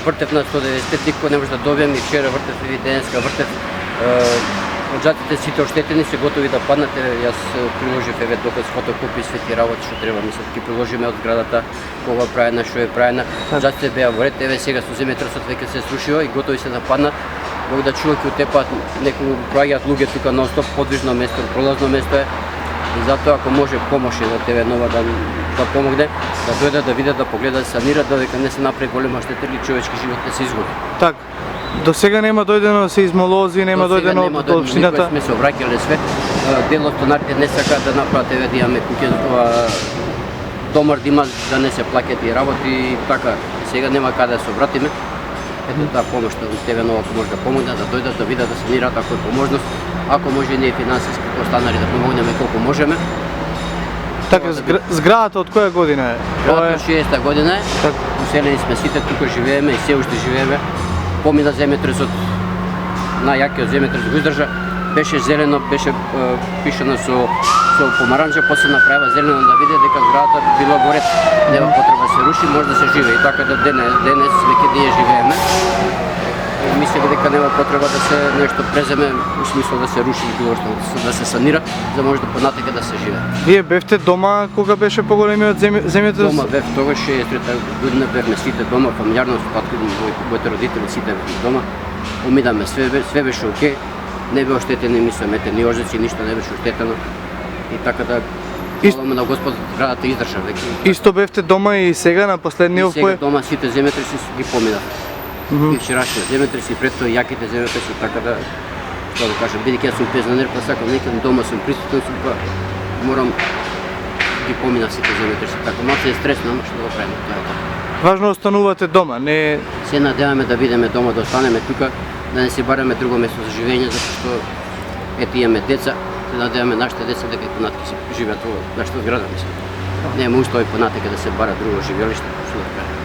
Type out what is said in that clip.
вртев на 195, никој не може да добием, и вчера вртев, и денеска вртев. Оджатите сите оштетени се готови да паднат. Јас приложив доказ фотокопии, свети работи што треба, мислам, ќе приложиме од зградата, кога правена, што е правена. Оджатите беа во ред, сега со земјотресот веќе се срушио и готови се да паднат. Бог да чува, ќе утепаат, некои проаѓаат луѓе тука нон-стоп, подвижно место, пролазно место е. И затоа ако може помош на ТВ Нова да помогне, да дојдат да видат, да погледат, санират, додека не се направи голема штета или човечки живот не се изгуби. Така. До сега нема дојдено сеизмолози, нема дојдено од општината. Сме се обраќале све. Дел од станарите не сакаат да направат да имаме куќе, домар да има, да не се плаќат и работи и така. Сега нема каде да се обратиме. Ето таа помош од ТВ Нова може да помогне, да дојдат да видат, да санираат ако е поможност. Ако може и ние финансиски како станари да помогнеме колку можеме. Така, зградата од која година е? Зградата 60-та година е. Уселени сме сите, тука живееме и се уште живееме. Помина земјотресот, најакиот земјотрес го издржа. Беше зелено, беше пишано со помаранџа, после направива зелено да види дека зградата била во ред. Нема потреба да се руши, може да се живее. И така да денес веќе ние живееме. Мислеме дека нема потреба да се нешто преземе, у смисло да се руши било што, да се санира, за може да понатака да се живее. Вие бевте дома кога беше поголемиот земјотрес? Дома бев тогаш 63-та година, бевме сите дома, фамилиарно со татко, моите родители сите бевме дома. Умидаме све беше окей. Не бе оштетени, мислам, ни ожици, ништо не беше оштетено. И така да молиме на Господ градата издржа веќе. Исто бевте дома и сега на последниот кој? Сега дома сите земјотреси ги поминав. И вчерашниот земјотрес и пред тоа јаките земјотреси, така да, што да кажам, бидејќи јас сум пензионер, па сакам некаде дома сум присутен, па морам ги поминав сите земјотреси, така малку е стресно, ама што да правиме, тоа е така. Важно останувате дома, не... Се надеваме да бидеме дома, да останеме тука, да не се бараме друго место за живење, затоа што ето имаме деца, се надеваме нашите деца дека и понатака се живеат во нашата зграда, мислам. Нема устои понатака да се бара друго живеелиште, што да кажем.